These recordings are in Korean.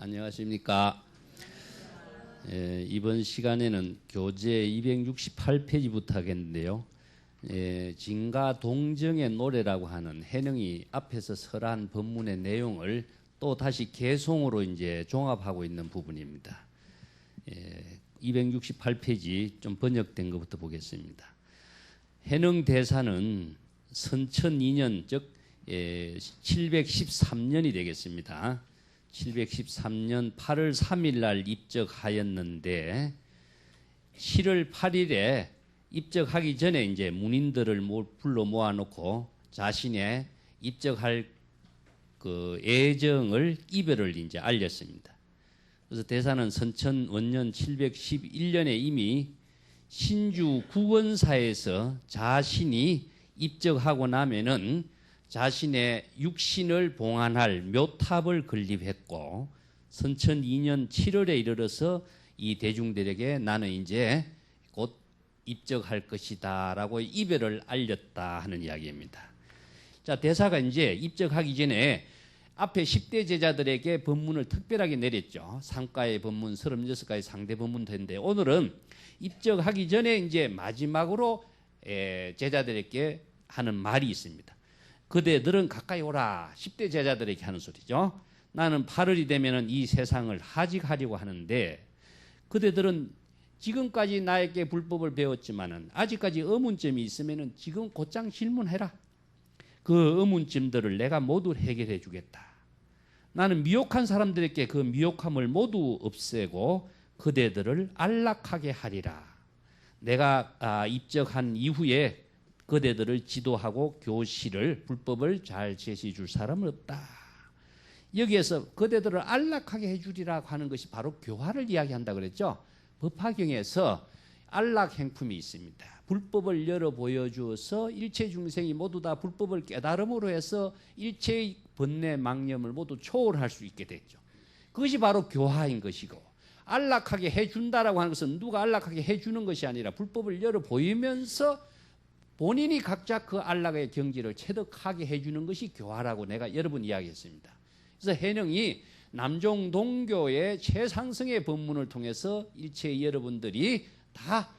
안녕하십니까. 이번 시간에는 교재 268페이지부터 하겠는데요. 진가 동정의 노래라고 하는 해능이 앞에서 설한 본문의 내용을 또 다시 개송으로 이제 종합하고 있는 부분입니다. 268페이지 좀 번역된 것부터 보겠습니다. 해능 대사는 선천 2년 즉 713년이 되겠습니다. 713년 8월 3일 날 입적하였는데 7월 8일에 입적하기 전에 이제 문인들을 불러 모아놓고 자신의 입적할 그 예정을 이별을 이제 알렸습니다. 그래서 대사는 선천 원년 711년에 이미 신주 구원사에서 자신이 입적하고 나면은 자신의 육신을 봉안할 묘탑을 건립했고 선천 2년 7월에 이르러서 이 대중들에게 나는 이제 곧 입적할 것이다 라고 이별을 알렸다 하는 이야기입니다. 자, 대사가 이제 입적하기 전에 앞에 10대 제자들에게 법문을 특별하게 내렸죠. 상가의 법문 36가지 상대 법문도 했는데 오늘은 입적하기 전에 이제 마지막으로 제자들에게 하는 말이 있습니다. 그대들은 가까이 오라. 10대 제자들에게 하는 소리죠. 나는 8월이 되면 이 세상을 하직하려고 하는데 그대들은 지금까지 나에게 불법을 배웠지만은 아직까지 의문점이 있으면은 지금 곧장 질문해라. 그 의문점들을 내가 모두 해결해 주겠다. 나는 미혹한 사람들에게 그 미혹함을 모두 없애고 그대들을 안락하게 하리라. 내가 입적한 이후에 그대들을 지도하고 교실을 불법을 잘 제시해 줄 사람은 없다. 여기에서 그대들을 안락하게 해주리라고 하는 것이 바로 교화를 이야기한다 그랬죠. 법화경에서 안락 행품이 있습니다. 불법을 열어 보여주어서 일체 중생이 모두 다 불법을 깨달음으로 해서 일체의 번뇌 망념을 모두 초월할 수 있게 됐죠. 그것이 바로 교화인 것이고 안락하게 해준다라고 하는 것은 누가 안락하게 해주는 것이 아니라 불법을 열어 보이면서 본인이 각자 그 안락의 경지를 체득하게 해주는 것이 교화라고 내가 여러 번 이야기했습니다. 그래서 해능이 남종동교의 최상승의 법문을 통해서 일체 여러분들이 다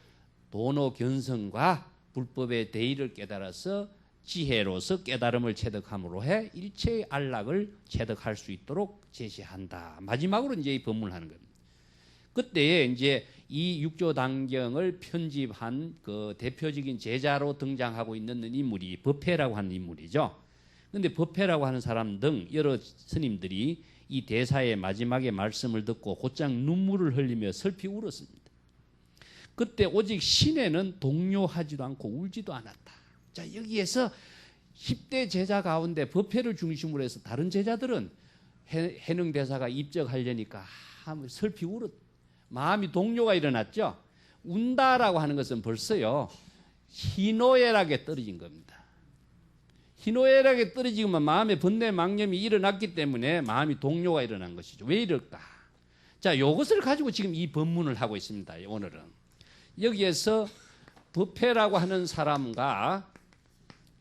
도노 견성과 불법의 대의를 깨달아서 지혜로서 깨달음을 체득함으로 해 일체의 안락을 체득할 수 있도록 제시한다. 마지막으로 이제 이 법문을 하는 겁니다. 그때 이제 이 육조단경을 편집한 그 대표적인 제자로 등장하고 있는 인물이 법회라고 하는 인물이죠. 그런데 법회라고 하는 사람 등 여러 스님들이 이 대사의 마지막에 말씀을 듣고 곧장 눈물을 흘리며 슬피 울었습니다. 그때 오직 신에는 동요하지도 않고 울지도 않았다. 자, 여기에서 10대 제자 가운데 법회를 중심으로 해서 다른 제자들은 해능 대사가 입적하려니까 슬피 울었다. 마음이 동요가 일어났죠. 운다라고 하는 것은 벌써요 희노애락에 떨어진 겁니다. 희노애락에 떨어지면 마음의 번뇌 망념이 일어났기 때문에 마음이 동요가 일어난 것이죠. 왜 이럴까? 자, 이것을 가지고 지금 이 법문을 하고 있습니다. 오늘은 여기에서 법회라고 하는 사람과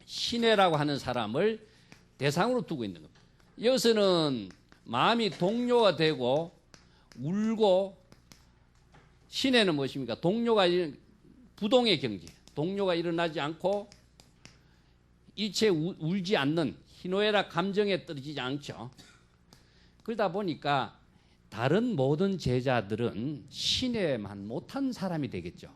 신해라고 하는 사람을 대상으로 두고 있는 겁니다. 여기서는 마음이 동요가 되고 울고 신에는 무엇입니까? 동요가 부동의 경지, 동요가 일어나지 않고 일체 울지 않는 희노애락 감정에 떨어지지 않죠. 그러다 보니까 다른 모든 제자들은 신에만 못한 사람이 되겠죠.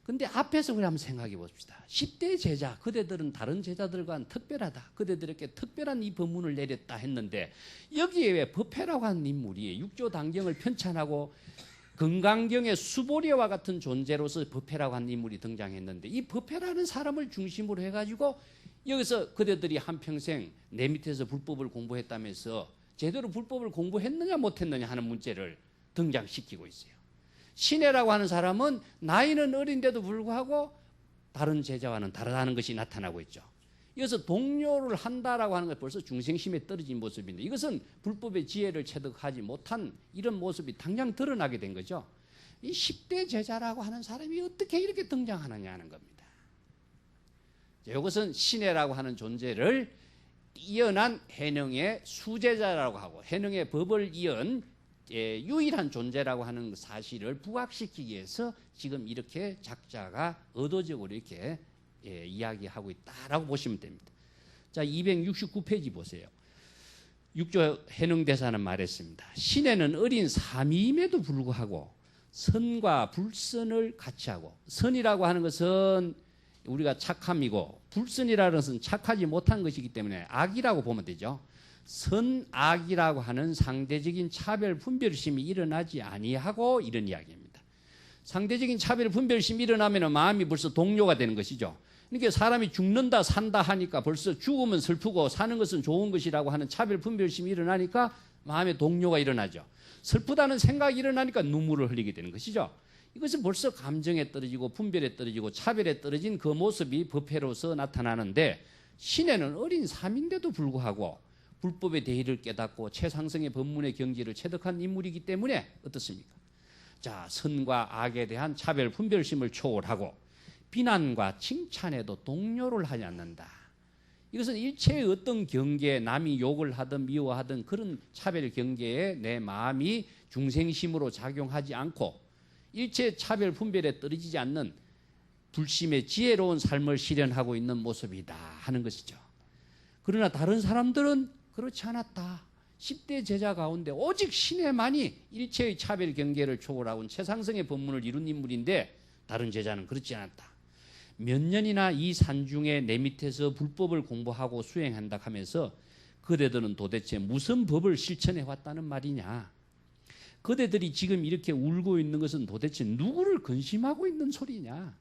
근데 앞에서 우리 한번 생각해 봅시다. 10대 제자, 그대들은 다른 제자들과는 특별하다. 그대들에게 특별한 이 법문을 내렸다 했는데 여기에 왜 법회라고 하는 인물이 육조단경을 편찬하고 건강경의 수보리와 같은 존재로서 법회라고 하는 인물이 등장했는데 이 법회라는 사람을 중심으로 해가지고 여기서 그대들이 한평생 내 밑에서 불법을 공부했다면서 제대로 불법을 공부했느냐 못했느냐 하는 문제를 등장시키고 있어요. 신해라고 하는 사람은 나이는 어린데도 불구하고 다른 제자와는 다르다는 것이 나타나고 있죠. 여기서 동요를 한다라고 하는 것 벌써 중생심에 떨어진 모습인데 이것은 불법의 지혜를 체득하지 못한 이런 모습이 당장 드러나게 된 거죠. 이 10대 제자라고 하는 사람이 어떻게 이렇게 등장하느냐 하는 겁니다. 이것은 신해라고 하는 존재를 뛰어난 해능의 수제자라고 하고 해능의 법을 이은 유일한 존재라고 하는 사실을 부각시키기 위해서 지금 이렇게 작자가 의도적으로 이렇게 이야기하고 있다라고 보시면 됩니다. 자, 269페이지 보세요. 6조 해능대사는 말했습니다. 신에는 어린 삼위임에도 불구하고 선과 불선을 같이 하고, 선이라고 하는 것은 우리가 착함이고 불선이라는 것은 착하지 못한 것이기 때문에 악이라고 보면 되죠. 선악이라고 하는 상대적인 차별 분별심이 일어나지 아니하고 이런 이야기입니다. 상대적인 차별 분별심이 일어나면 마음이 벌써 동요가 되는 것이죠. 그러니까 사람이 죽는다 산다 하니까 벌써 죽으면 슬프고 사는 것은 좋은 것이라고 하는 차별 분별심이 일어나니까 마음에 동요가 일어나죠. 슬프다는 생각이 일어나니까 눈물을 흘리게 되는 것이죠. 이것은 벌써 감정에 떨어지고 분별에 떨어지고 차별에 떨어진 그 모습이 법회로서 나타나는데, 신에는 어린 삼인데도 불구하고 불법의 대의를 깨닫고 최상승의 법문의 경지를 체득한 인물이기 때문에 어떻습니까? 자, 선과 악에 대한 차별 분별심을 초월하고 비난과 칭찬에도 동요를 하지 않는다. 이것은 일체의 어떤 경계에 남이 욕을 하든 미워하든 그런 차별 경계에 내 마음이 중생심으로 작용하지 않고 일체 차별 분별에 떨어지지 않는 불심의 지혜로운 삶을 실현하고 있는 모습이다 하는 것이죠. 그러나 다른 사람들은 그렇지 않았다. 10대 제자 가운데 오직 신에만이 일체의 차별 경계를 초월하고 최상승의 법문을 이룬 인물인데 다른 제자는 그렇지 않았다. 몇 년이나 이 산중에 내 밑에서 불법을 공부하고 수행한다 하면서 그대들은 도대체 무슨 법을 실천해 왔다는 말이냐. 그대들이 지금 이렇게 울고 있는 것은 도대체 누구를 근심하고 있는 소리냐.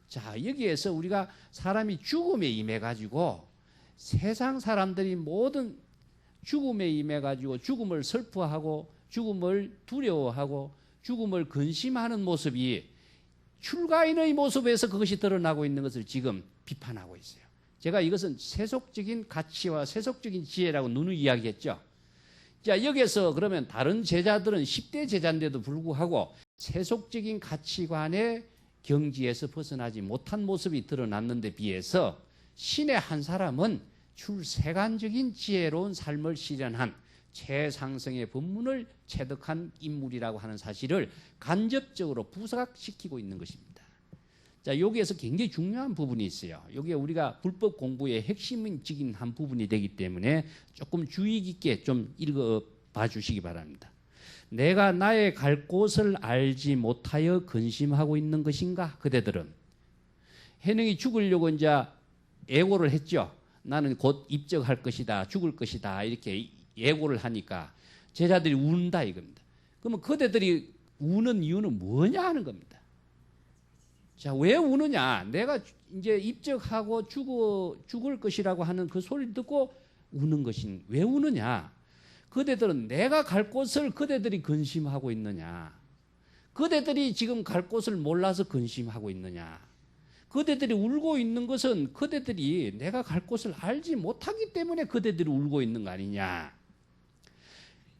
자, 여기에서 우리가 사람이 죽음에 임해 가지고 세상 사람들이 모든 죽음에 임해 가지고 죽음을 슬퍼하고 죽음을 두려워하고 죽음을 근심하는 모습이 출가인의 모습에서 그것이 드러나고 있는 것을 지금 비판하고 있어요. 제가 이것은 세속적인 가치와 세속적인 지혜라고 누누이 이야기했죠. 자, 여기에서 그러면 다른 제자들은 10대 제자인데도 불구하고 세속적인 가치관의 경지에서 벗어나지 못한 모습이 드러났는데 비해서 신의 한 사람은 출세간적인 지혜로운 삶을 실현한 최상승의 법문을 체득한 인물이라고 하는 사실을 간접적으로 부각시키고 있는 것입니다. 자, 여기에서 굉장히 중요한 부분이 있어요. 여기에 우리가 불법 공부의 핵심적인 한 부분이 되기 때문에 조금 주의 깊게 좀 읽어봐 주시기 바랍니다. 내가 나의 갈 곳을 알지 못하여 근심하고 있는 것인가? 그대들은 해능이 죽으려고 이제 예고를 했죠. 나는 곧 입적할 것이다, 죽을 것이다 이렇게 예고를 하니까 제자들이 운다 이겁니다. 그러면 그대들이 우는 이유는 뭐냐 하는 겁니다. 자, 왜 우느냐? 내가 이제 입적하고 죽을 것이라고 하는 그 소리를 듣고 우는 것인, 왜 우느냐? 그대들은 내가 갈 곳을 그대들이 근심하고 있느냐? 그대들이 지금 갈 곳을 몰라서 근심하고 있느냐? 그대들이 울고 있는 것은 그대들이 내가 갈 곳을 알지 못하기 때문에 그대들이 울고 있는 거 아니냐?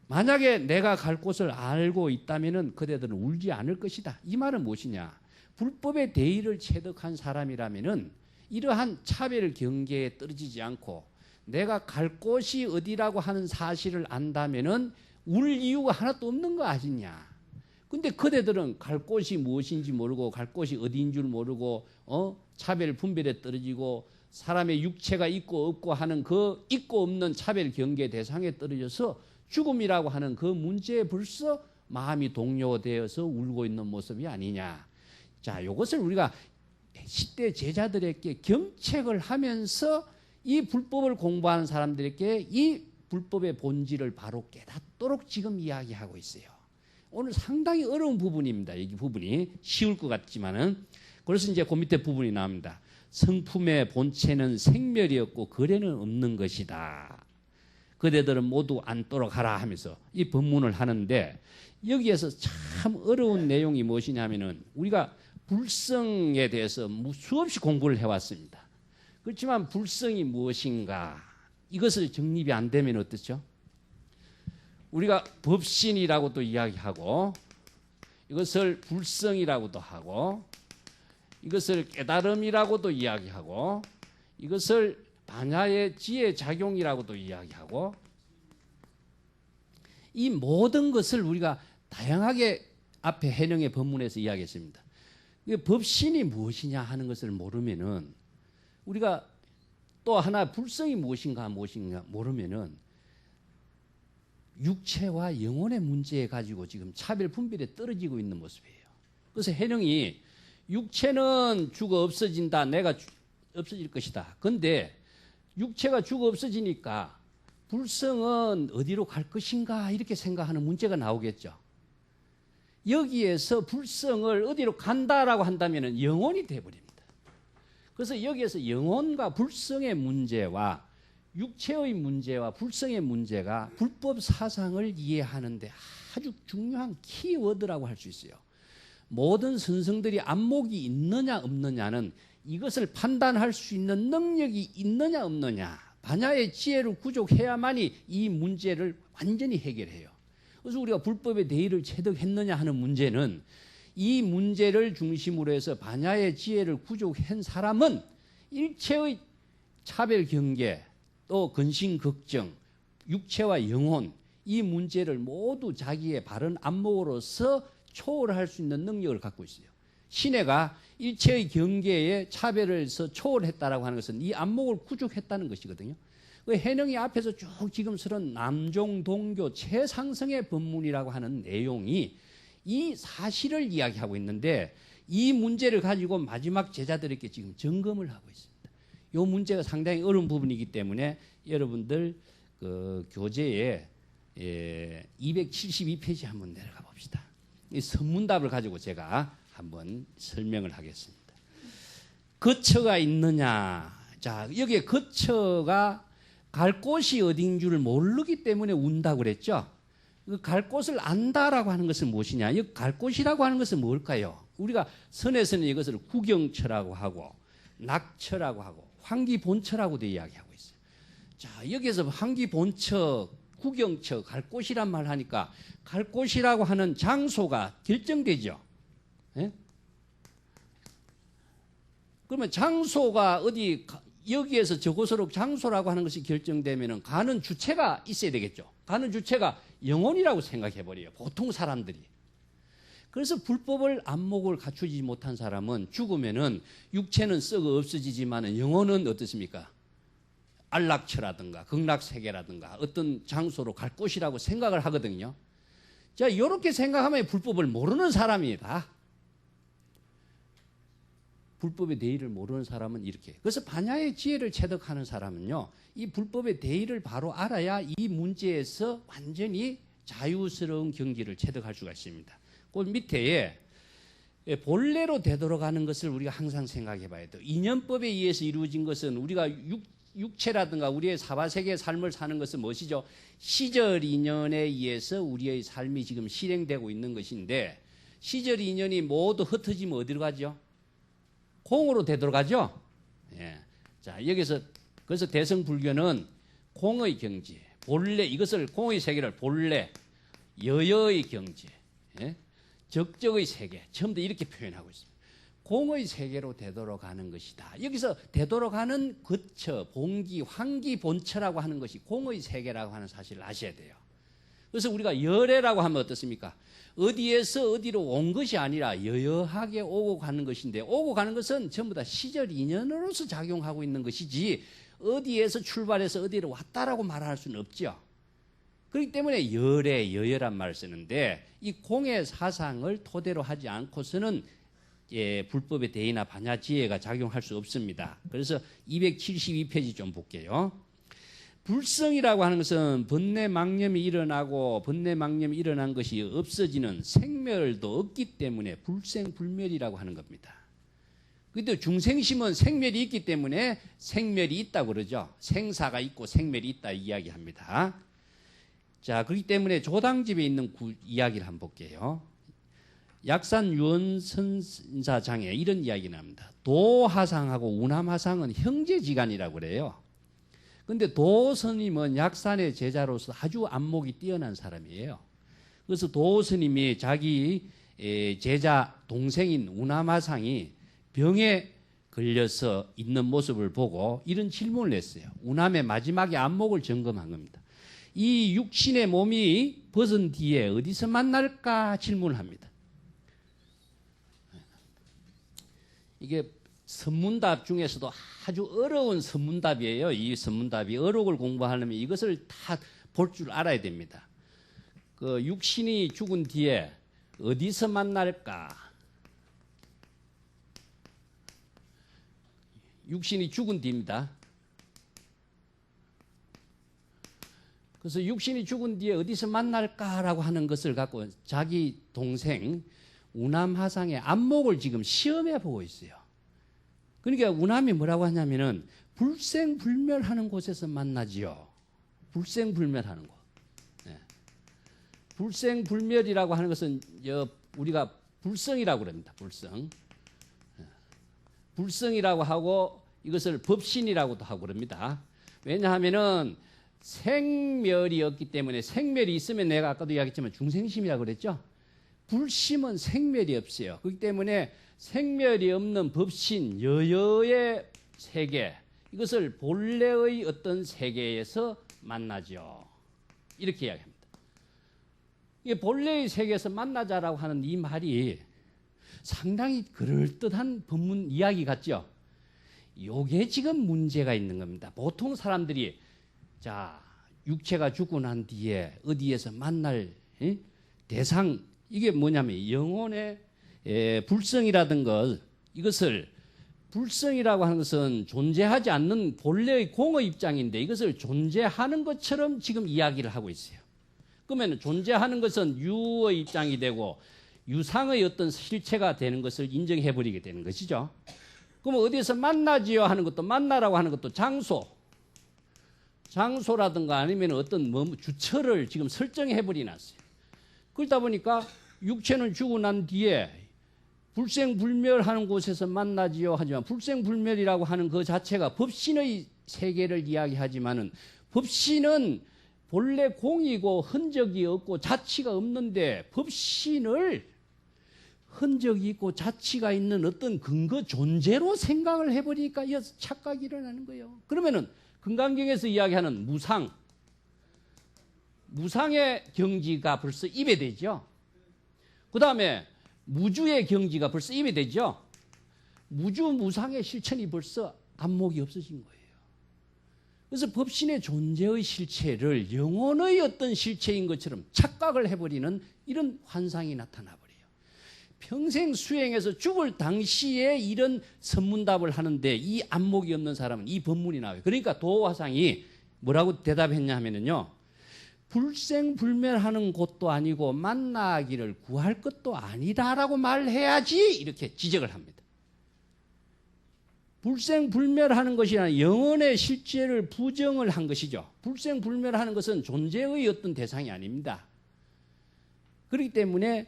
만약에 내가 갈 곳을 알고 있다면 그대들은 울지 않을 것이다. 이 말은 무엇이냐? 불법의 대의를 체득한 사람이라면 이러한 차별 경계에 떨어지지 않고 내가 갈 곳이 어디라고 하는 사실을 안다면 울 이유가 하나도 없는 거 아니냐? 근데 그대들은 갈 곳이 무엇인지 모르고 갈 곳이 어디인 줄 모르고 차별 분별에 떨어지고 사람의 육체가 있고 없고 하는 그 있고 없는 차별 경계 대상에 떨어져서 죽음이라고 하는 그 문제에 벌써 마음이 동요되어서 울고 있는 모습이 아니냐. 자, 이것을 우리가 10대 제자들에게 경책을 하면서 이 불법을 공부하는 사람들에게 이 불법의 본질을 바로 깨닫도록 지금 이야기하고 있어요. 오늘 상당히 어려운 부분입니다. 이 부분이 쉬울 것 같지만은 그래서 이제 그 밑에 부분이 나옵니다. 성품의 본체는 생멸이었고 거래는 없는 것이다. 그대들은 모두 앉도록 하라 하면서 이 법문을 하는데 여기에서 참 어려운 내용이 무엇이냐면은 우리가 불성에 대해서 수없이 공부를 해왔습니다. 그렇지만 불성이 무엇인가 이것을 정립이 안 되면 어떻죠? 우리가 법신이라고도 이야기하고 이것을 불성이라고도 하고 이것을 깨달음이라고도 이야기하고 이것을 반야의 지혜 작용이라고도 이야기하고 이 모든 것을 우리가 다양하게 앞에 해령의 법문에서 이야기했습니다. 법신이 무엇이냐 하는 것을 모르면은 우리가 또 하나 불성이 무엇인가 모르면은 육체와 영혼의 문제에 가지고 지금 차별 분별에 떨어지고 있는 모습이에요. 그래서 해령이 육체는 죽어 없어진다. 내가 없어질 것이다. 그런데 육체가 죽어 없어지니까 불성은 어디로 갈 것인가 이렇게 생각하는 문제가 나오겠죠. 여기에서 불성을 어디로 간다라고 한다면 영혼이 돼버립니다. 그래서 여기에서 영혼과 불성의 문제와 육체의 문제와 불성의 문제가 불법 사상을 이해하는데 아주 중요한 키워드라고 할 수 있어요. 모든 선성들이 안목이 있느냐 없느냐는 이것을 판단할 수 있는 능력이 있느냐 없느냐, 반야의 지혜를 구족해야만이 이 문제를 완전히 해결해요. 그래서 우리가 불법의 대의를 체득했느냐 하는 문제는 이 문제를 중심으로 해서 반야의 지혜를 구족한 사람은 일체의 차별 경계, 또 근심 걱정, 육체와 영혼 이 문제를 모두 자기의 바른 안목으로서 초월할 수 있는 능력을 갖고 있어요. 신해가 일체의 경계에 차별에서 초월했다라고 하는 것은 이 안목을 구족했다는 것이거든요. 그 해령이 앞에서 쭉 지금스런 남종동교 최상승의 법문이라고 하는 내용이 이 사실을 이야기하고 있는데 이 문제를 가지고 마지막 제자들에게 지금 점검을 하고 있습니다. 이 문제가 상당히 어려운 부분이기 때문에 여러분들 그 교재에 272페이지 한번 내려가 봅시다. 이 선문답을 가지고 제가 한번 설명을 하겠습니다. 거처가 있느냐? 자, 여기에 거처가 갈 곳이 어딘 줄을 모르기 때문에 운다고 그랬죠. 갈 곳을 안다라고 하는 것은 무엇이냐? 이 갈 곳이라고 하는 것은 뭘까요? 우리가 선에서는 이것을 구경처라고 하고 낙처라고 하고 환기본처라고도 이야기하고 있어요. 자, 여기에서 환기본처, 구경처, 갈 곳이란 말 하니까 갈 곳이라고 하는 장소가 결정되죠. 예? 그러면 장소가 어디 여기에서 저곳으로 장소라고 하는 것이 결정되면 가는 주체가 있어야 되겠죠. 가는 주체가 영혼이라고 생각해 버려요. 보통 사람들이. 그래서 불법을 안목을 갖추지 못한 사람은 죽으면은 육체는 썩어 없어지지만 영혼은 어떻습니까? 안락처라든가 극락세계라든가 어떤 장소로 갈 곳이라고 생각을 하거든요. 자, 이렇게 생각하면 불법을 모르는 사람이다. 불법의 대의를 모르는 사람은 이렇게. 그래서 반야의 지혜를 체득하는 사람은요, 이 불법의 대의를 바로 알아야 이 문제에서 완전히 자유스러운 경지를 체득할 수가 있습니다. 그 밑에 본래로 되돌아가는 것을 우리가 항상 생각해 봐야 돼요. 인연법에 의해서 이루어진 것은 우리가 육체라든가 우리의 사바세계의 삶을 사는 것은 무엇이죠? 시절 인연에 의해서 우리의 삶이 지금 실행되고 있는 것인데 시절 인연이 모두 흩어지면 어디로 가죠? 공으로 되돌아가죠. 예. 자, 여기서 그래서 대성불교는 공의 경지, 본래 이것을 공의 세계를 본래, 여여의 경지, 예? 적적의 세계, 처음부터 이렇게 표현하고 있습니다. 공의 세계로 되돌아가는 것이다. 여기서 되돌아가는 거처, 본기, 환기, 본처라고 하는 것이 공의 세계라고 하는 사실을 아셔야 돼요. 그래서 우리가 열애라고 하면 어떻습니까? 어디에서 어디로 온 것이 아니라 여여하게 오고 가는 것인데 오고 가는 것은 전부 다 시절 인연으로서 작용하고 있는 것이지 어디에서 출발해서 어디로 왔다라고 말할 수는 없죠. 그렇기 때문에 열애, 여여란 말을 쓰는데 이 공의 사상을 토대로 하지 않고서는 불법의 대의나 반야지혜가 작용할 수 없습니다. 그래서 272페이지 좀 볼게요. 불성이라고 하는 것은 번뇌망념이 일어나고 번뇌망념이 일어난 것이 없어지는 생멸도 없기 때문에 불생불멸이라고 하는 겁니다. 그런데 중생심은 생멸이 있기 때문에 생멸이 있다고 그러죠. 생사가 있고 생멸이 있다 이야기합니다. 자, 그렇기 때문에 조당집에 있는 이야기를 한번 볼게요. 약산 유언선사장에 이런 이야기를 합니다. 도하상하고 운암하상은 형제지간이라고 그래요. 근데 도스님은 약산의 제자로서 아주 안목이 뛰어난 사람이에요. 그래서 도스님이 자기 제자 동생인 운암하상이 병에 걸려서 있는 모습을 보고 이런 질문을 했어요. 운암의 마지막에 안목을 점검한 겁니다. 이 육신의 몸이 벗은 뒤에 어디서 만날까 질문을 합니다. 이게 선문답 중에서도 아주 어려운 선문답이에요. 이 선문답이 어록을 공부하려면 이것을 다 볼 줄 알아야 됩니다. 그 육신이 죽은 뒤에 어디서 만날까? 육신이 죽은 뒤입니다. 그래서 육신이 죽은 뒤에 어디서 만날까라고 하는 것을 갖고 자기 동생 우남하상의 안목을 지금 시험해 보고 있어요. 그러니까 우남이 뭐라고 하냐면은 불생불멸하는 곳에서 만나지요. 불생불멸하는 곳. 네. 불생불멸이라고 하는 것은 우리가 불성이라고 그럽니다. 불성. 네. 불성이라고 하고 이것을 법신이라고도 하고 그럽니다. 왜냐하면은 생멸이 없기 때문에 생멸이 있으면 내가 아까도 이야기했지만 중생심이라고 그랬죠. 불심은 생멸이 없어요. 그렇기 때문에 생멸이 없는 법신 여여의 세계 이것을 본래의 어떤 세계에서 만나죠. 이렇게 이야기합니다. 이게 본래의 세계에서 만나자라고 하는 이 말이 상당히 그럴듯한 법문 이야기 같죠. 요게 지금 문제가 있는 겁니다. 보통 사람들이 자 육체가 죽고 난 뒤에 어디에서 만날 대상 이게 뭐냐면 영혼의 불성이라든 것 이것을 불성이라고 하는 것은 존재하지 않는 본래의 공의 입장인데 이것을 존재하는 것처럼 지금 이야기를 하고 있어요. 그러면 존재하는 것은 유의 입장이 되고 유상의 어떤 실체가 되는 것을 인정해 버리게 되는 것이죠. 그러면 어디에서 만나지요 하는 것도 만나라고 하는 것도 장소라든가 아니면 어떤 주처를 지금 설정해 버리놨어요. 그러다 보니까 육체는 죽고 난 뒤에 불생불멸하는 곳에서 만나지요 하지만 불생불멸이라고 하는 그 자체가 법신의 세계를 이야기하지만은 법신은 본래 공이고 흔적이 없고 자치가 없는데 법신을 흔적이 있고 자치가 있는 어떤 근거 존재로 생각을 해버리니까 착각이 일어나는 거예요. 그러면은 금강경에서 이야기하는 무상의 경지가 벌써 입에 되죠. 그 다음에 무주의 경지가 벌써 입에 되죠. 무상의 실천이 벌써 안목이 없어진 거예요. 그래서 법신의 존재의 실체를 영혼의 어떤 실체인 것처럼 착각을 해버리는 이런 환상이 나타나 버려요. 평생 수행해서 죽을 당시에 이런 선문답을 하는데 이 안목이 없는 사람은 이 법문이 나와요. 그러니까 도화상이 뭐라고 대답했냐 하면은요. 불생불멸하는 곳도 아니고 만나기를 구할 것도 아니다라고 말해야지 이렇게 지적을 합니다. 불생불멸하는 것이 아니라 영혼의 실체를 부정을 한 것이죠. 불생불멸하는 것은 존재의 어떤 대상이 아닙니다. 그렇기 때문에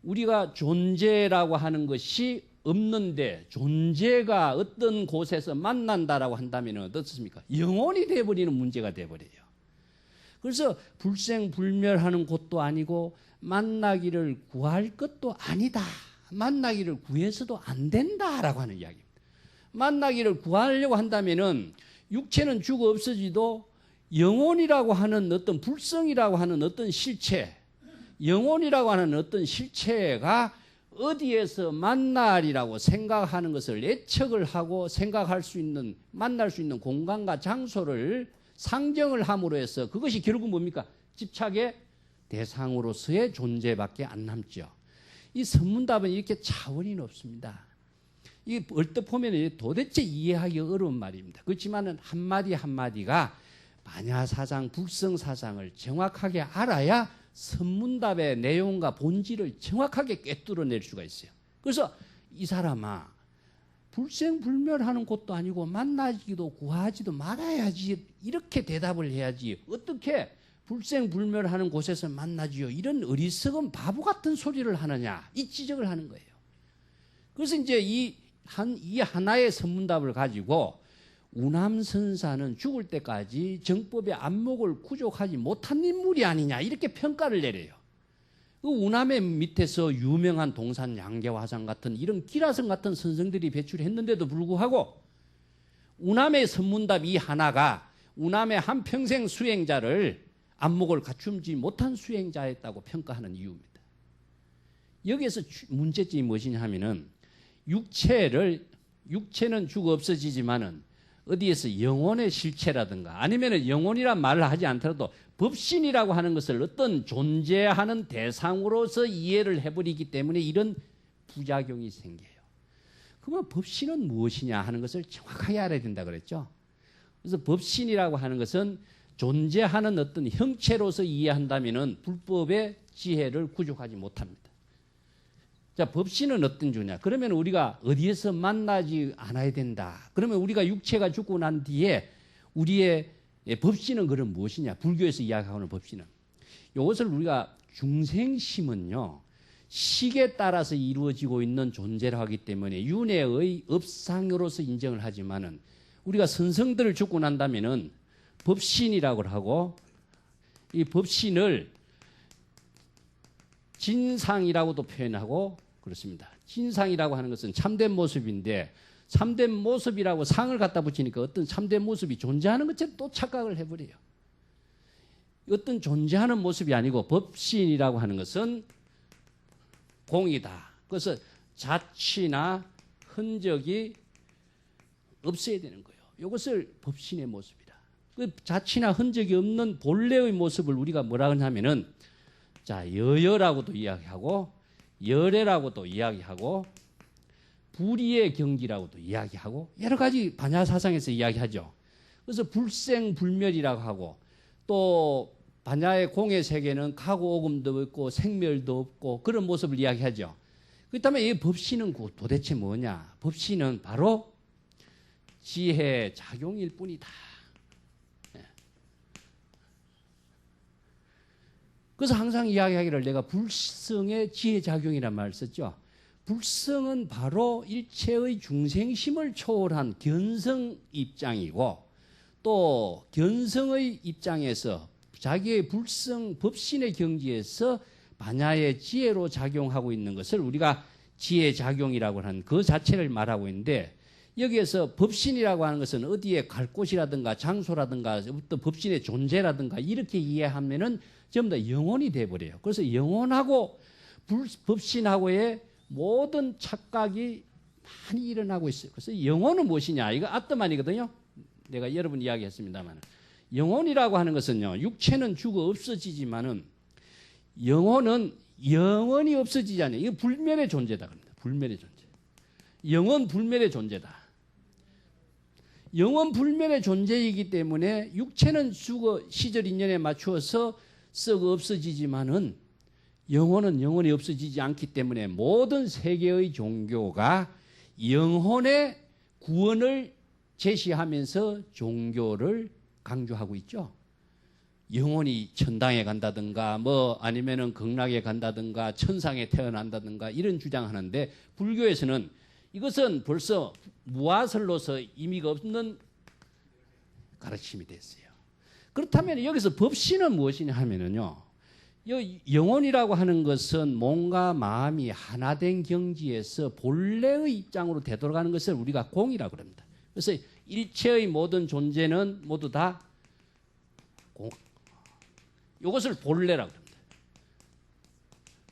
우리가 존재라고 하는 것이 없는데 존재가 어떤 곳에서 만난다라고 한다면 어떻습니까? 영혼이 되어버리는 문제가 되어버려요. 그래서 불생불멸하는 곳도 아니고 만나기를 구할 것도 아니다. 만나기를 구해서도 안 된다라고 하는 이야기입니다. 만나기를 구하려고 한다면은 육체는 죽어 없어지도 영혼이라고 하는 어떤 불성이라고 하는 어떤 실체, 영혼이라고 하는 어떤 실체가 어디에서 만날이라고 생각하는 것을 예측을 하고 생각할 수 있는 만날 수 있는 공간과 장소를 상정을 함으로 해서 그것이 결국 뭡니까? 집착의 대상으로서의 존재밖에 안 남죠. 이 선문답은 이렇게 차원이 높습니다. 이 얼뜻 보면 도대체 이해하기 어려운 말입니다. 그렇지만은 한마디 한마디가 반야사상, 불성사상을 정확하게 알아야 선문답의 내용과 본질을 정확하게 꿰뚫어낼 수가 있어요. 그래서 이 사람아 불생불멸하는 곳도 아니고 만나지도 구하지도 말아야지 이렇게 대답을 해야지 어떻게 불생불멸하는 곳에서 만나지요 이런 어리석은 바보 같은 소리를 하느냐 이 지적을 하는 거예요. 그래서 이제 이 하나의 선문답을 가지고 우남선사는 죽을 때까지 정법의 안목을 구족하지 못한 인물이 아니냐 이렇게 평가를 내려요. 그 우남의 밑에서 유명한 동산 양계화상 같은 이런 기라성 같은 선생들이 배출했는데도 불구하고 우남의 선문답 이 하나가 우남의 한평생 수행자를 안목을 갖추지 못한 수행자였다고 평가하는 이유입니다. 여기에서 문제점이 무엇이냐 하면은 육체는 죽어 없어지지만은 어디에서 영혼의 실체라든가 아니면은 영혼이란 말을 하지 않더라도 법신이라고 하는 것을 어떤 존재하는 대상으로서 이해를 해버리기 때문에 이런 부작용이 생겨요. 그러면 법신은 무엇이냐 하는 것을 정확하게 알아야 된다 그랬죠. 그래서 법신이라고 하는 것은 존재하는 어떤 형체로서 이해한다면은 불법의 지혜를 구족하지 못합니다. 자, 법신은 어떤 주냐? 그러면 우리가 어디에서 만나지 않아야 된다. 그러면 우리가 육체가 죽고 난 뒤에 우리의 법신은 그럼 무엇이냐? 불교에서 이야기하는 법신은 이것을 우리가 중생심은요 식에 따라서 이루어지고 있는 존재를 하기 때문에 윤회의 업상으로서 인정을 하지만은 우리가 선성들을 죽고 난다면은 법신이라고 하고 이 법신을 진상이라고도 표현하고 그렇습니다. 진상이라고 하는 것은 참된 모습인데 참된 모습이라고 상을 갖다 붙이니까 어떤 참된 모습이 존재하는 것처럼 또 착각을 해버려요. 어떤 존재하는 모습이 아니고 법신이라고 하는 것은 공이다. 그래서 자취나 흔적이 없어야 되는 거예요. 이것을 법신의 모습이다. 그 자취나 흔적이 없는 본래의 모습을 우리가 뭐라 하냐면은 자, 여여라고도 이야기하고 열애라고도 이야기하고 불의의 경지라고도 이야기하고 여러 가지 반야 사상에서 이야기하죠. 그래서 불생불멸이라고 하고 또 반야의 공의 세계는 가고 오금도 없고 생멸도 없고 그런 모습을 이야기하죠. 그렇다면 이 법신은 도대체 뭐냐? 법신은 바로 지혜 작용일 뿐이다. 그래서 항상 이야기하기를 내가 불성의 지혜작용이란 말을 썼죠. 불성은 바로 일체의 중생심을 초월한 견성 입장이고 또 견성의 입장에서 자기의 불성 법신의 경지에서 반야의 지혜로 작용하고 있는 것을 우리가 지혜작용이라고 하는 그 자체를 말하고 있는데 여기에서 법신이라고 하는 것은 어디에 갈 곳이라든가 장소라든가 어떤 법신의 존재라든가 이렇게 이해하면은 전부 다 영혼이 돼버려요. 그래서 영혼하고 법신하고의 모든 착각이 많이 일어나고 있어요. 그래서 영혼은 무엇이냐? 이거 아트만이거든요. 내가 여러 번 이야기했습니다만 영혼이라고 하는 것은요. 육체는 죽어 없어지지만은 영혼은 영원히 없어지지 않아요. 이거 불멸의 존재다 그럽니다. 불멸의 존재. 영원 불멸의 존재다. 영원 불멸의 존재이기 때문에 육체는 죽어 시절 인연에 맞추어서 썩어 없어지지만은 영혼은 영원히 없어지지 않기 때문에 모든 세계의 종교가 영혼의 구원을 제시하면서 종교를 강조하고 있죠. 영혼이 천당에 간다든가 뭐 아니면은 극락에 간다든가 천상에 태어난다든가 이런 주장하는데 불교에서는 이것은 벌써 무아설로서 의미가 없는 가르침이 됐어요. 그렇다면 여기서 법신은 무엇이냐 하면은요. 영혼이라고 하는 것은 몸과 마음이 하나된 경지에서 본래의 입장으로 되돌아가는 것을 우리가 공이라고 합니다. 그래서 일체의 모든 존재는 모두 다 공. 이것을 본래라고 합니다.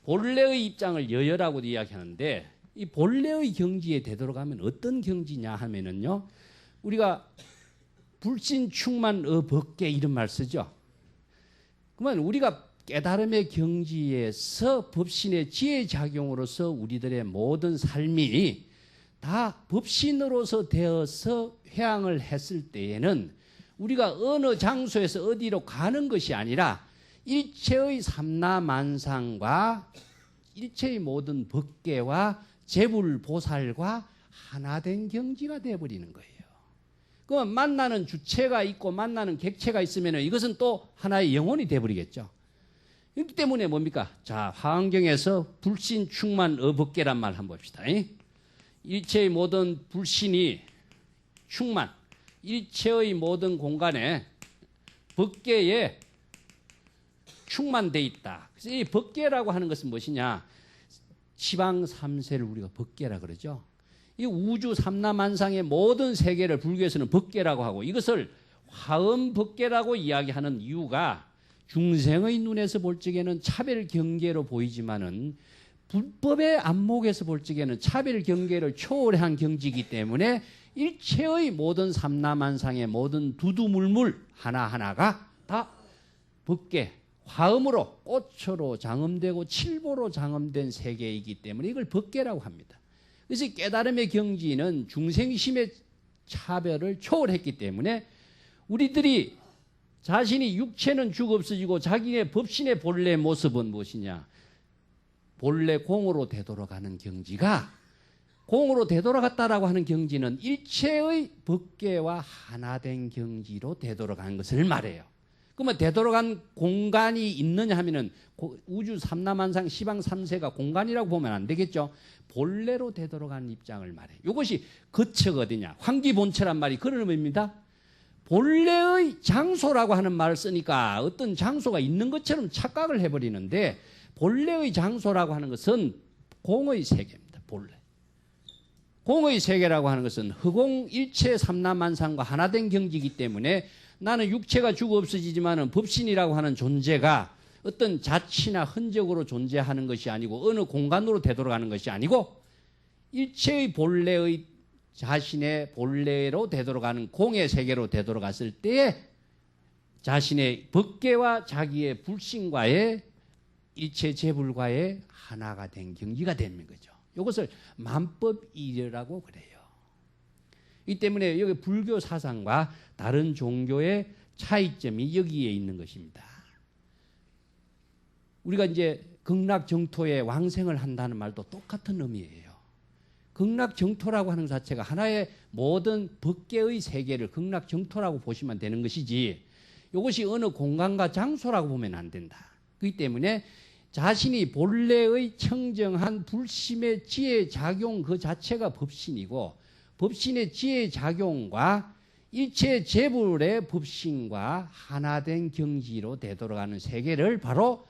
본래의 입장을 여여라고도 이야기하는데 이 본래의 경지에 되돌아가면 어떤 경지냐 하면은요. 우리가 불신 충만 벗게 이런 말 쓰죠. 그러면 우리가 깨달음의 경지에서 법신의 지혜작용으로서 우리들의 모든 삶이 다 법신으로서 되어서 회항을 했을 때에는 우리가 어느 장소에서 어디로 가는 것이 아니라 일체의 삼라만상과 일체의 모든 법계와 재불보살과 하나된 경지가 되어버리는 거예요. 그럼 만나는 주체가 있고 만나는 객체가 있으면 이것은 또 하나의 영혼이 되어버리겠죠. 그렇기 때문에 뭡니까? 자, 화엄경에서 불신 충만 어법계란 말 한번 봅시다. 일체의 모든 불신이 충만, 일체의 모든 공간에 법계에 충만되어 있다. 그래서 이 법계라고 하는 것은 무엇이냐? 지방 삼세를 우리가 법계라 그러죠. 이 우주 삼라만상의 모든 세계를 불교에서는 법계라고 하고 이것을 화엄법계라고 이야기하는 이유가 중생의 눈에서 볼 적에는 차별 경계로 보이지만은 불법의 안목에서 볼 적에는 차별 경계를 초월한 경지이기 때문에 일체의 모든 삼라만상의 모든 두두물물 하나하나가 다 법계, 화음으로 꽃으로 장엄되고 칠보로 장엄된 세계이기 때문에 이걸 법계라고 합니다. 그래서 깨달음의 경지는 중생심의 차별을 초월했기 때문에 우리들이 자신이 육체는 죽어 없어지고 자기의 법신의 본래 모습은 무엇이냐? 본래 공으로 되돌아가는 경지가, 공으로 되돌아갔다라고 하는 경지는 일체의 법계와 하나된 경지로 되돌아가는 것을 말해요. 그러면 되돌아간 공간이 있느냐 하면은 우주 삼라만상 시방 삼세가 공간이라고 보면 안 되겠죠. 본래로 되돌아가는 입장을 말해요. 이것이 거처가 어디냐? 환기본처란 말이 그런 의미입니다. 본래의 장소라고 하는 말을 쓰니까 어떤 장소가 있는 것처럼 착각을 해버리는데, 본래의 장소라고 하는 것은 공의 세계입니다. 본래. 공의 세계라고 하는 것은 허공 일체 삼라만상과 하나된 경지이기 때문에 나는 육체가 죽어 없어지지만은 법신이라고 하는 존재가 어떤 자치나 흔적으로 존재하는 것이 아니고 어느 공간으로 되돌아가는 것이 아니고 일체의 본래의 자신의 본래로 되돌아가는 공의 세계로 되돌아갔을 때에 자신의 법계와 자기의 불신과의 일체 재불과의 하나가 된 경지가 되는 거죠. 이것을 만법일이라고 그래요. 이 때문에 여기 불교 사상과 다른 종교의 차이점이 여기에 있는 것입니다. 우리가 이제 극락정토에 왕생을 한다는 말도 똑같은 의미예요. 극락정토라고 하는 자체가 하나의 모든 법계의 세계를 극락정토라고 보시면 되는 것이지, 이것이 어느 공간과 장소라고 보면 안 된다. 그렇기 때문에 자신이 본래의 청정한 불심의 지혜 작용 그 자체가 법신이고, 법신의 지혜 작용과 일체 재불의 법신과 하나된 경지로 되돌아가는 세계를 바로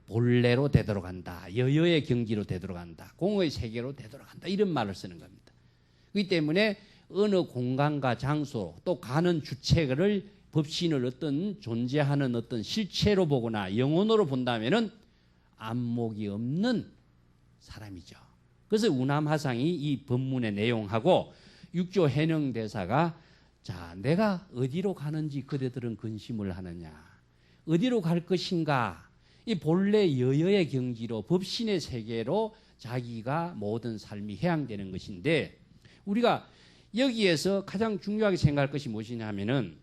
본래로 되돌아간다, 여여의 경지로 되돌아간다, 공의 세계로 되돌아간다, 이런 말을 쓰는 겁니다. 그렇기 때문에 어느 공간과 장소 또 가는 주체를 법신을 어떤 존재하는 어떤 실체로 보거나 영혼으로 본다면은 안목이 없는 사람이죠. 그래서 운암화상이 이 법문의 내용하고 육조 해능대사가 자, 내가 어디로 가는지 그대들은 근심을 하느냐, 어디로 갈 것인가, 이 본래 여여의 경지로 법신의 세계로 자기가 모든 삶이 해양되는 것인데, 우리가 여기에서 가장 중요하게 생각할 것이 무엇이냐 하면은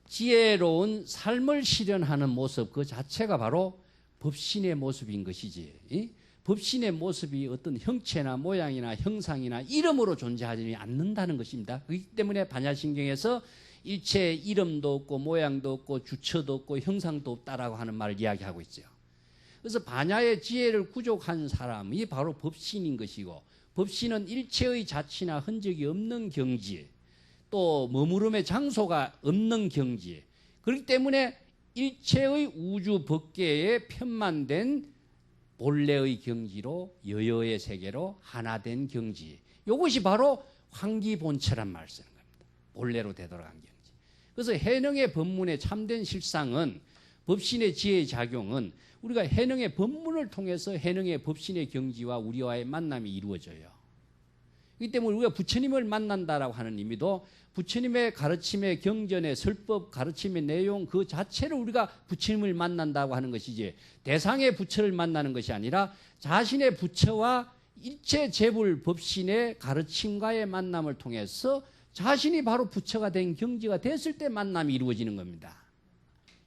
지혜로운 삶을 실현하는 모습 그 자체가 바로 법신의 모습인 것이지, 법신의 모습이 어떤 형체나 모양이나 형상이나 이름으로 존재하지 않는다는 것입니다. 그렇기 때문에 반야신경에서 일체 이름도 없고 모양도 없고 주처도 없고 형상도 없다라고 하는 말을 이야기하고 있어요. 그래서 반야의 지혜를 구족한 사람이 바로 법신인 것이고, 법신은 일체의 자치나 흔적이 없는 경지, 또 머무름의 장소가 없는 경지, 그렇기 때문에 일체의 우주 법계에 편만된 본래의 경지로 여여의 세계로 하나된 경지, 이것이 바로 환기본처란 말을 쓰는 겁니다. 본래로 되돌아간 경지. 그래서 해능의 법문의 참된 실상은, 법신의 지혜의 작용은 우리가 해능의 법문을 통해서 해능의 법신의 경지와 우리와의 만남이 이루어져요. 그렇기 때문에 우리가 부처님을 만난다라고 하는 의미도 부처님의 가르침의 경전의 설법 가르침의 내용 그 자체를 우리가 부처님을 만난다고 하는 것이지, 대상의 부처를 만나는 것이 아니라 자신의 부처와 일체 재불 법신의 가르침과의 만남을 통해서 자신이 바로 부처가 된 경지가 됐을 때 만남이 이루어지는 겁니다.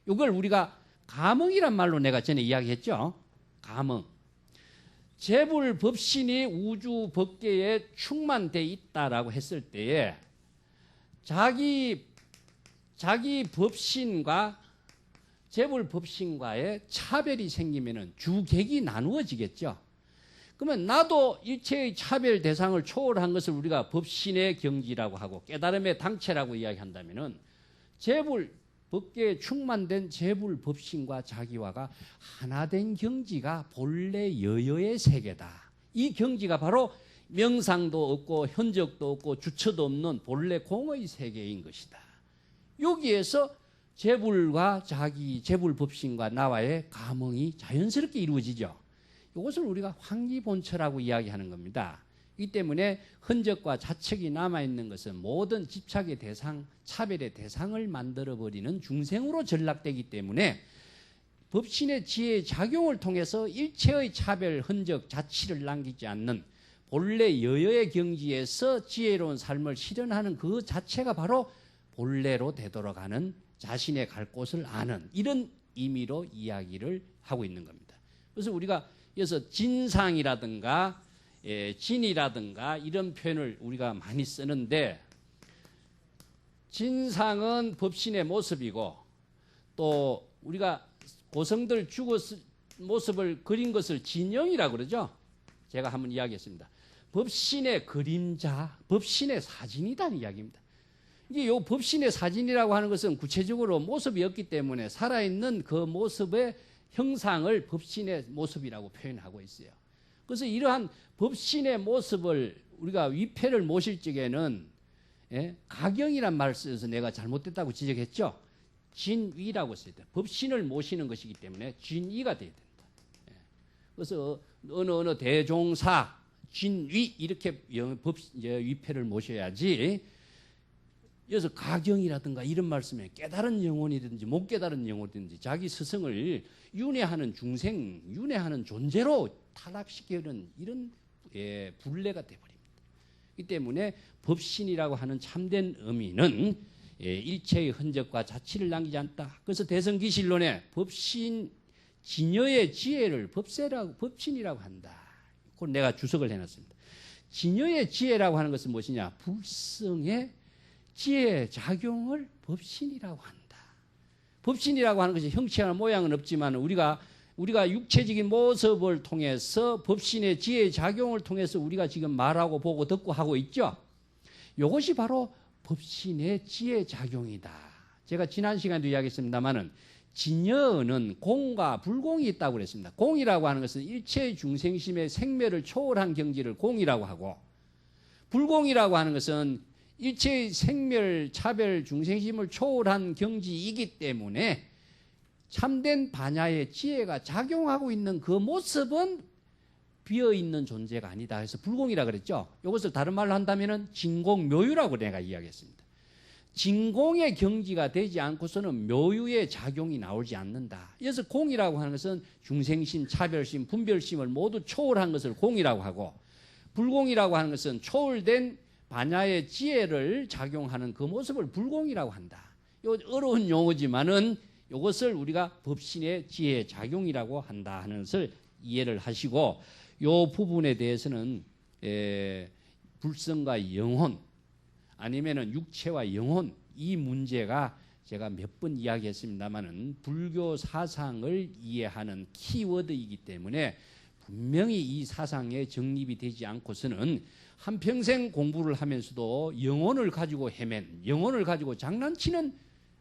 이걸 우리가 감흥이란 말로 내가 전에 이야기했죠. 감흥. 재불 법신이 우주 법계에 충만되어 있다라고 했을 때에 자기 법신과 재불 법신과의 차별이 생기면은 주객이 나누어지겠죠. 그러면 나도 일체의 차별 대상을 초월한 것을 우리가 법신의 경지라고 하고 깨달음의 당체라고 이야기한다면은 재불 법계에 충만된 재불 법신과 자기와가 하나된 경지가 본래 여여의 세계다. 이 경지가 바로 명상도 없고 현적도 없고 주처도 없는 본래 공의 세계인 것이다. 여기에서 재불과 자기 재불 법신과 나와의 감흥이 자연스럽게 이루어지죠. 이것을 우리가 환기본처라고 이야기하는 겁니다. 이 때문에 흔적과 자책이 남아있는 것은 모든 집착의 대상, 차별의 대상을 만들어버리는 중생으로 전락되기 때문에 법신의 지혜의 작용을 통해서 일체의 차별, 흔적, 자취를 남기지 않는 본래 여여의 경지에서 지혜로운 삶을 실현하는 그 자체가 바로 본래로 되돌아가는 자신의 갈 곳을 아는 이런 의미로 이야기를 하고 있는 겁니다. 그래서 우리가 여기서 진상이라든가 진이라든가 이런 표현을 우리가 많이 쓰는데, 진상은 법신의 모습이고 또 우리가 고성들 죽었을 모습을 그린 것을 진영이라고 그러죠. 제가 한번 이야기했습니다. 법신의 그림자, 법신의 사진이라는 이야기입니다. 이게 요 법신의 사진이라고 하는 것은 구체적으로 모습이 없기 때문에 살아있는 그 모습의 형상을 법신의 모습이라고 표현하고 있어요. 그래서 이러한 법신의 모습을 우리가 위패를 모실 적에는 가경이란 말을 써서 내가 잘못됐다고 지적했죠. 진위라고 써야 돼요. 법신을 모시는 것이기 때문에 진위가 돼야 된다. 그래서 어느 대종사 진위 이렇게 위패를 모셔야지. 여기서 가경이라든가 이런 말씀에 깨달은 영혼이든지 못 깨달은 영혼이든지 자기 스승을 윤회하는 중생, 윤회하는 존재로 타락시키는 이런 불례가 되어버립니다. 이 때문에 법신이라고 하는 참된 의미는 일체의 흔적과 자취를 남기지 않다. 그래서 대성기실론에 법신 진여의 지혜를 법신이라고 한다. 그걸 내가 주석을 해놨습니다. 진여의 지혜라고 하는 것은 무엇이냐? 불성의 지혜의 작용을 법신이라고 한다. 법신이라고 하는 것이 형체나 모양은 없지만 우리가 육체적인 모습을 통해서 법신의 지혜의 작용을 통해서 우리가 지금 말하고 보고 듣고 하고 있죠. 이것이 바로 법신의 지혜 작용이다. 제가 지난 시간에도 이야기했습니다마는 진여는 공과 불공이 있다고 그랬습니다. 공이라고 하는 것은 일체의 중생심의 생멸을 초월한 경지를 공이라고 하고, 불공이라고 하는 것은 일체의 생멸, 차별, 중생심을 초월한 경지이기 때문에 참된 반야의 지혜가 작용하고 있는 그 모습은 비어있는 존재가 아니다 해서 불공이라고 그랬죠. 이것을 다른 말로 한다면 진공묘유라고 내가 이야기했습니다. 진공의 경지가 되지 않고서는 묘유의 작용이 나오지 않는다. 그래서 공이라고 하는 것은 중생심, 차별심, 분별심을 모두 초월한 것을 공이라고 하고, 불공이라고 하는 것은 초월된 반야의 지혜를 작용하는 그 모습을 불공이라고 한다. 이 어려운 용어지만은 이것을 우리가 법신의 지혜 작용이라고 한다 하는 것을 이해를 하시고, 이 부분에 대해서는 불성과 영혼 아니면은 육체와 영혼 이 문제가 제가 몇 번 이야기했습니다만은 불교 사상을 이해하는 키워드이기 때문에 분명히 이 사상에 정립이 되지 않고서는 한평생 공부를 하면서도 영혼을 가지고 헤맨, 영혼을 가지고 장난치는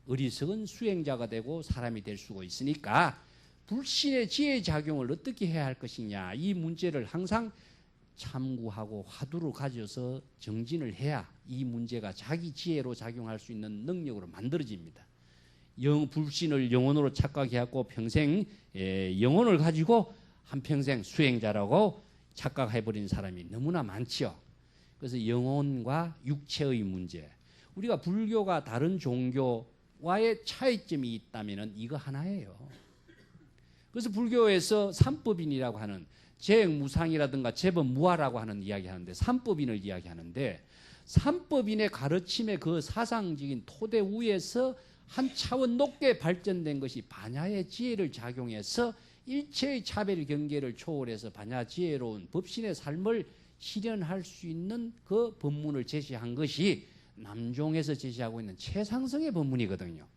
어리석은 수행자가 되고 사람이 될 수가 있으니까 불신의 지혜 작용을 어떻게 해야 할 것이냐, 이 문제를 항상 참고하고 화두로 가져서 정진을 해야 이 문제가 자기 지혜로 작용할 수 있는 능력으로 만들어집니다. 불신을 영혼으로 착각해갖고 평생 영혼을 가지고 한평생 수행자라고 착각해버린 사람이 너무나 많죠. 그래서 영혼과 육체의 문제, 우리가 불교가 다른 종교와의 차이점이 있다면 이거 하나예요. 그래서 불교에서 삼법인이라고 하는 재무상이라든가 재법무화라고 하는 이야기하는데, 삼법인을 이야기하는데, 삼법인의 가르침의 그 사상적인 토대 위에서 한 차원 높게 발전된 것이 반야의 지혜를 작용해서 일체의 차별 경계를 초월해서 반야 지혜로운 법신의 삶을 실현할 수 있는 그 법문을 제시한 것이 남종에서 제시하고 있는 최상승의 법문이거든요.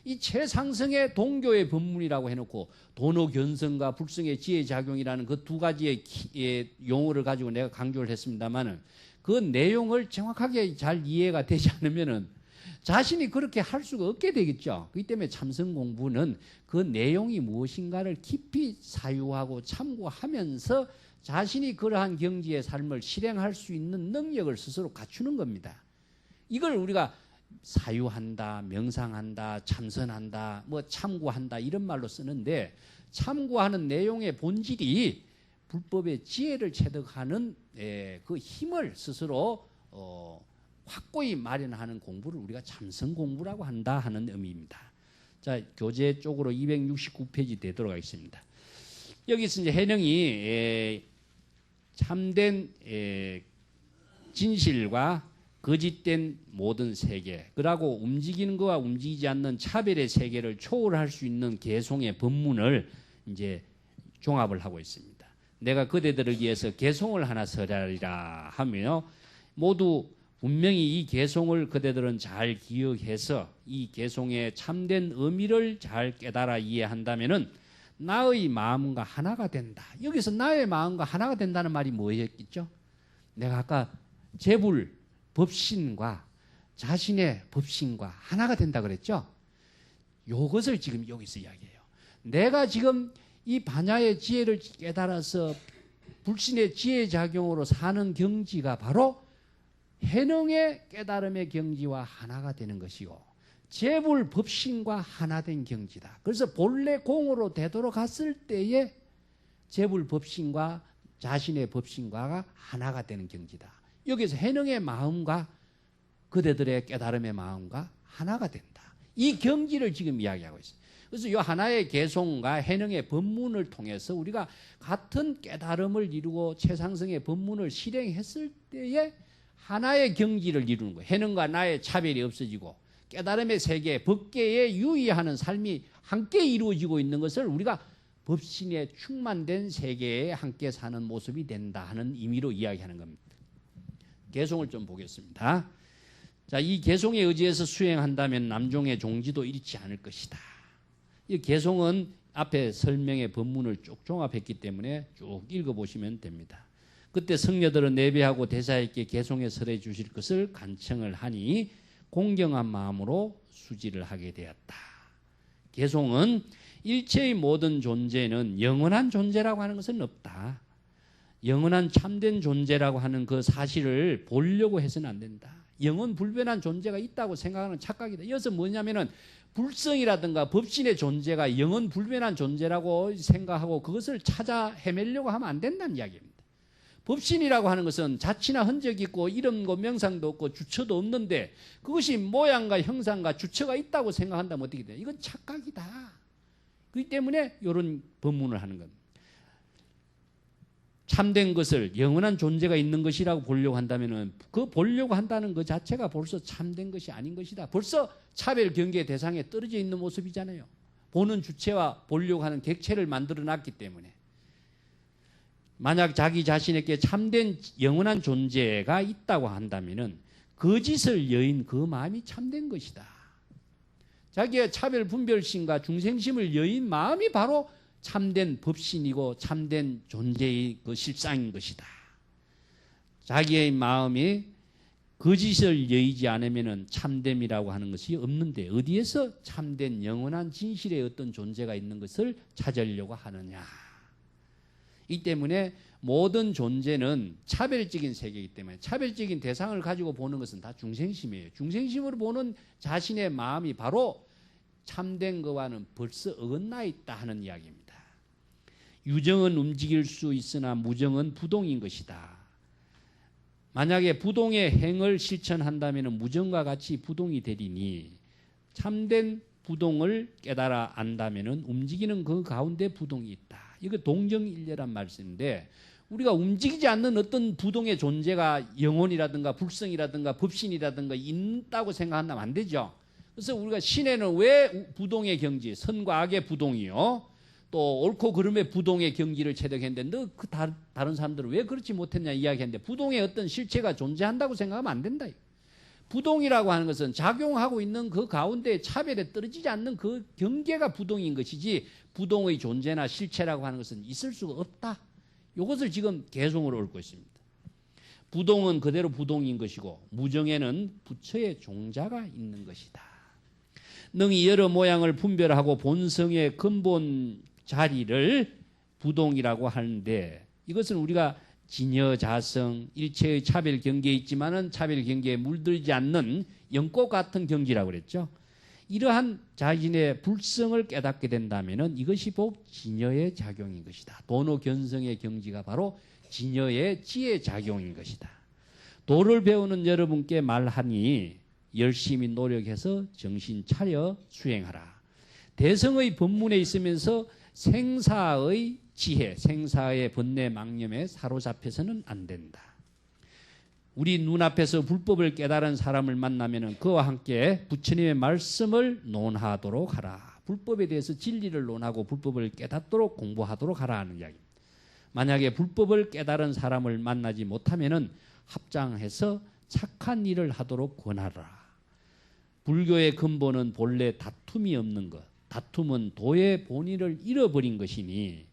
이 최상승의 동교의 법문이라고 해놓고 도노견성과 불성의 지혜작용이라는 그 두 가지의 용어를 가지고 내가 강조를 했습니다마는 그 내용을 정확하게 잘 이해가 되지 않으면은 자신이 그렇게 할 수가 없게 되겠죠. 그렇기 때문에 참선 공부는 그 내용이 무엇인가를 깊이 사유하고 참고하면서 자신이 그러한 경지의 삶을 실행할 수 있는 능력을 스스로 갖추는 겁니다. 이걸 우리가 사유한다, 명상한다, 참선한다, 뭐 참고한다 이런 말로 쓰는데 참고하는 내용의 본질이 불법의 지혜를 체득하는 그 힘을 스스로 확고히 마련하는 공부를 우리가 참선 공부라고 한다 하는 의미입니다. 자, 교재 쪽으로 269페이지 되도록 하겠습니다. 여기서 이제 해능이 참된 진실과 거짓된 모든 세계, 그러고 움직이는 것과 움직이지 않는 차별의 세계를 초월할 수 있는 개송의 법문을 이제 종합을 하고 있습니다. 내가 그대들을 위해서 개송을 하나 설하리라 하며 모두 분명히 이 개송을 그대들은 잘 기억해서 이 개송의 참된 의미를 잘 깨달아 이해한다면은 나의 마음과 하나가 된다. 여기서 나의 마음과 하나가 된다는 말이 뭐였겠죠? 내가 아까 재불 법신과 자신의 법신과 하나가 된다 그랬죠? 이것을 지금 여기서 이야기해요. 내가 지금 이 반야의 지혜를 깨달아서 불신의 지혜 작용으로 사는 경지가 바로 해능의 깨달음의 경지와 하나가 되는 것이고 재불 법신과 하나 된 경지다. 그래서 본래 공으로 되도록 갔을 때에 재불 법신과 자신의 법신과가 하나가 되는 경지다. 여기서 해능의 마음과 그대들의 깨달음의 마음과 하나가 된다. 이 경지를 지금 이야기하고 있어요. 그래서 이 하나의 개송과 해능의 법문을 통해서 우리가 같은 깨달음을 이루고 최상승의 법문을 실행했을 때에 하나의 경지를 이루는 거예요. 해능과 나의 차별이 없어지고 깨달음의 세계, 법계에 유의하는 삶이 함께 이루어지고 있는 것을 우리가 법신에 충만된 세계에 함께 사는 모습이 된다 하는 의미로 이야기하는 겁니다. 개송을 좀 보겠습니다. 자, 이 개송에 의지해서 수행한다면 남종의 종지도 잃지 않을 것이다. 이 개송은 앞에 설명의 법문을 쭉 종합했기 때문에 쭉 읽어보시면 됩니다. 그때 성녀들은 내배하고 대사에게 개송에 설해 주실 것을 간청을 하니 공경한 마음으로 수지를 하게 되었다. 개송은 일체의 모든 존재는 영원한 존재라고 하는 것은 없다. 영원한 참된 존재라고 하는 그 사실을 보려고 해서는 안 된다. 영원 불변한 존재가 있다고 생각하는 착각이다. 이것은 뭐냐면은 불성이라든가 법신의 존재가 영원 불변한 존재라고 생각하고 그것을 찾아 헤매려고 하면 안 된다는 이야기입니다. 법신이라고 하는 것은 자취나 흔적이 있고 이름과 명상도 없고 주처도 없는데 그것이 모양과 형상과 주처가 있다고 생각한다면 어떻게 돼? 이건 착각이다. 그렇기 때문에 이런 법문을 하는 겁니다. 참된 것을 영원한 존재가 있는 것이라고 보려고 한다면 그 보려고 한다는 것 자체가 벌써 참된 것이 아닌 것이다. 벌써 차별 경계 대상에 떨어져 있는 모습이잖아요. 보는 주체와 보려고 하는 객체를 만들어 놨기 때문에. 만약 자기 자신에게 참된 영원한 존재가 있다고 한다면 거짓을 여인 그 마음이 참된 것이다. 자기의 차별 분별심과 중생심을 여인 마음이 바로 참된 법신이고 참된 존재의 그 실상인 것이다. 자기의 마음이 거짓을 여의지 않으면 참됨이라고 하는 것이 없는데 어디에서 참된 영원한 진실의 어떤 존재가 있는 것을 찾으려고 하느냐. 이 때문에 모든 존재는 차별적인 세계이기 때문에 차별적인 대상을 가지고 보는 것은 다 중생심이에요. 중생심으로 보는 자신의 마음이 바로 참된 것과는 벌써 어긋나 있다 하는 이야기입니다. 유정은 움직일 수 있으나 무정은 부동인 것이다. 만약에 부동의 행을 실천한다면 무정과 같이 부동이 되리니 참된 부동을 깨달아 안다면 움직이는 그 가운데 부동이 있다. 이거 동정일례란 말씀인데 우리가 움직이지 않는 어떤 부동의 존재가 영혼이라든가 불성이라든가 법신이라든가 있다고 생각한다면 안 되죠. 그래서 우리가 신에는 왜 부동의 경지, 선과 악의 부동이요, 또 옳고 그름의 부동의 경지를 체득했는데 너 그 다른 사람들은 왜 그렇지 못했냐 이야기했는데 부동의 어떤 실체가 존재한다고 생각하면 안 된다. 부동이라고 하는 것은 작용하고 있는 그 가운데 차별에 떨어지지 않는 그 경계가 부동인 것이지 부동의 존재나 실체라고 하는 것은 있을 수가 없다. 이것을 지금 개송으로 옳고 있습니다. 부동은 그대로 부동인 것이고 무정에는 부처의 종자가 있는 것이다. 능히 여러 모양을 분별하고 본성의 근본 자리를 부동이라고 하는데 이것은 우리가 진여자성 일체의 차별 경계에 있지만은 차별 경계에 물들지 않는 연꽃 같은 경지라고 그랬죠. 이러한 자신의 불성을 깨닫게 된다면 이것이 곧 진여의 작용인 것이다. 도노견성의 경지가 바로 진여의 지혜 작용인 것이다. 도를 배우는 여러분께 말하니 열심히 노력해서 정신 차려 수행하라. 대성의 법문에 있으면서 생사의 지혜, 생사의 번뇌 망념에 사로잡혀서는 안 된다. 우리 눈앞에서 불법을 깨달은 사람을 만나면 그와 함께 부처님의 말씀을 논하도록 하라. 불법에 대해서 진리를 논하고 불법을 깨닫도록 공부하도록 하라 하는 이야기입니다. 만약에 불법을 깨달은 사람을 만나지 못하면 합장해서 착한 일을 하도록 권하라. 불교의 근본은 본래 다툼이 없는 것. 다툼은 도의 본의를 잃어버린 것이니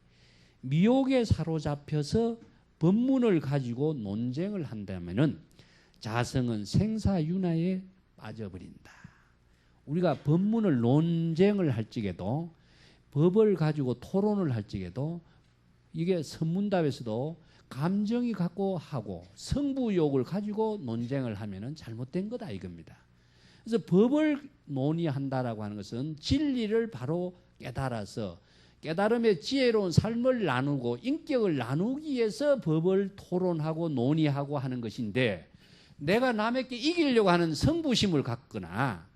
미혹에 사로잡혀서 법문을 가지고 논쟁을 한다면 자성은 생사윤화에 빠져버린다. 우리가 법문을 논쟁을 할 적에도 법을 가지고 토론을 할 적에도 이게 선문답에서도 감정이 갖고 하고 성부욕을 가지고 논쟁을 하면 잘못된 거다 이겁니다. 그래서 법을 논의한다라고 하는 것은 진리를 바로 깨달아서 깨달음의 지혜로운 삶을 나누고 인격을 나누기 위해서 법을 토론하고 논의하고 하는 것인데 내가 남에게 이기려고 하는 성부심을 갖거나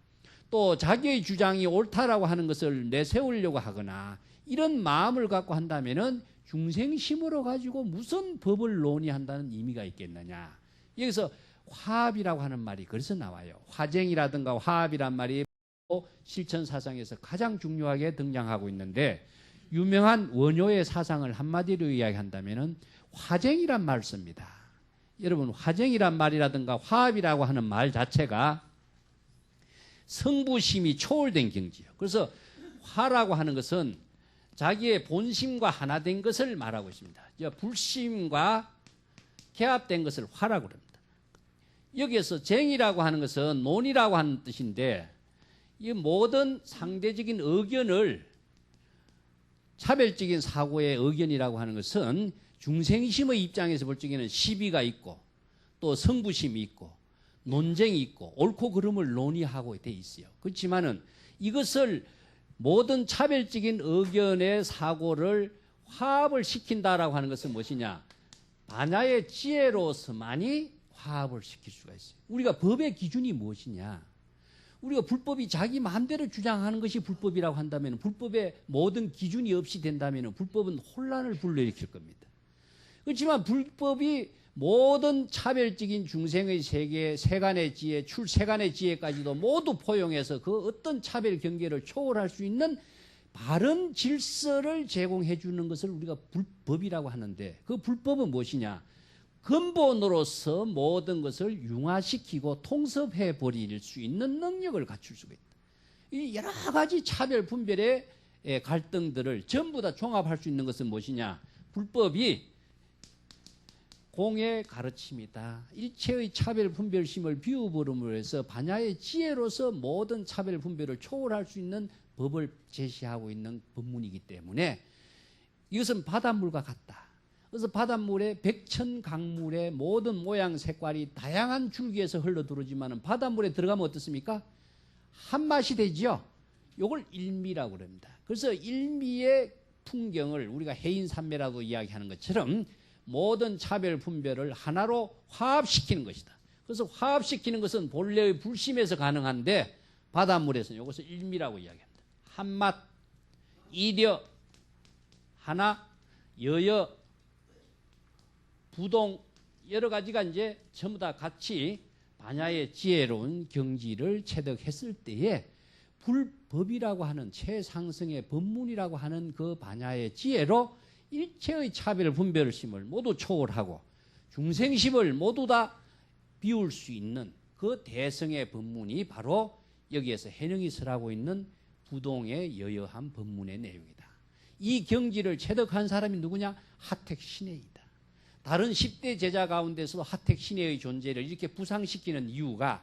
또 자기의 주장이 옳다라고 하는 것을 내세우려고 하거나 이런 마음을 갖고 한다면은 중생심으로 가지고 무슨 법을 논의한다는 의미가 있겠느냐. 여기서 화합이라고 하는 말이 그래서 나와요. 화쟁이라든가 화합이란 말이 실천사상에서 가장 중요하게 등장하고 있는데 유명한 원효의 사상을 한마디로 이야기한다면 화쟁이란 말 씁니다. 여러분 화쟁이란 말이라든가 화합이라고 하는 말 자체가 성부심이 초월된 경지예요. 그래서 화라고 하는 것은 자기의 본심과 하나 된 것을 말하고 있습니다. 불심과 개합된 것을 화라고 합니다. 여기에서 쟁이라고 하는 것은 논이라고 하는 뜻인데 이 모든 상대적인 의견을 차별적인 사고의 의견이라고 하는 것은 중생심의 입장에서 볼 적에는 시비가 있고 또 성부심이 있고 논쟁이 있고 옳고 그름을 논의하고 돼 있어요. 그렇지만은 이것을 모든 차별적인 의견의 사고를 화합을 시킨다라고 하는 것은 무엇이냐? 반야의 지혜로서만이 화합을 시킬 수가 있어요. 우리가 법의 기준이 무엇이냐? 우리가 불법이 자기 마음대로 주장하는 것이 불법이라고 한다면 불법의 모든 기준이 없이 된다면 불법은 혼란을 불러일으킬 겁니다. 그렇지만 불법이 모든 차별적인 중생의 세계, 세간의 지혜, 출세간의 지혜까지도 모두 포용해서 그 어떤 차별 경계를 초월할 수 있는 바른 질서를 제공해 주는 것을 우리가 불법이라고 하는데 그 불법은 무엇이냐? 근본으로서 모든 것을 융화시키고 통섭해 버릴 수 있는 능력을 갖출 수가 있다. 이 여러 가지 차별 분별의 갈등들을 전부 다 종합할 수 있는 것은 무엇이냐? 불법이 공의 가르침이다. 일체의 차별 분별심을 비워버림으로 해서 반야의 지혜로서 모든 차별 분별을 초월할 수 있는 법을 제시하고 있는 법문이기 때문에 이것은 바닷물과 같다. 그래서 바닷물에 백천강물의 모든 모양 색깔이 다양한 줄기에서 흘러들어오지만 바닷물에 들어가면 어떻습니까? 한 맛이 되죠. 이걸 일미라고 합니다. 그래서 일미의 풍경을 우리가 해인산매라고 이야기하는 것처럼 모든 차별 분별을 하나로 화합시키는 것이다. 그래서 화합시키는 것은 본래의 불심에서 가능한데 바닷물에서는 이것을 일미라고 이야기합니다. 한맛, 이려, 하나, 여여, 부동 여러 가지가 이제 전부 다 같이 반야의 지혜로운 경지를 체득했을 때에 불법이라고 하는 최상승의 법문이라고 하는 그 반야의 지혜로 일체의 차별 분별심을 모두 초월하고 중생심을 모두 다 비울 수 있는 그 대성의 법문이 바로 여기에서 해능이 설하고 있는 부동의 여여한 법문의 내용이다. 이 경지를 체득한 사람이 누구냐? 하택 신혜이다. 다른 10대 제자 가운데서도 하택 신혜의 존재를 이렇게 부상시키는 이유가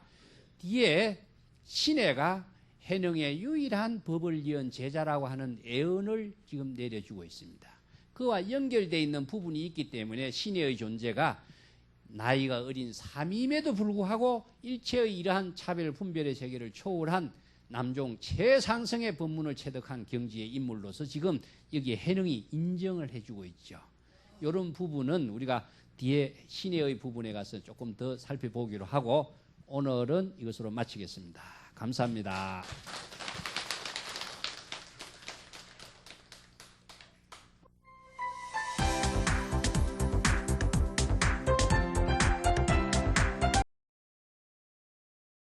뒤에 신혜가 해능의 유일한 법을 이은 제자라고 하는 애언을 지금 내려주고 있습니다. 그와 연결되어 있는 부분이 있기 때문에 신혜의 존재가 나이가 어린 삼임에도 불구하고 일체의 이러한 차별 분별의 세계를 초월한 남종 최상승의 법문을 체득한 경지의 인물로서 지금 여기에 해능이 인정을 해주고 있죠. 이런 부분은 우리가 뒤에 신의의 부분에 가서 조금 더 살펴보기로 하고 오늘은 이것으로 마치겠습니다. 감사합니다.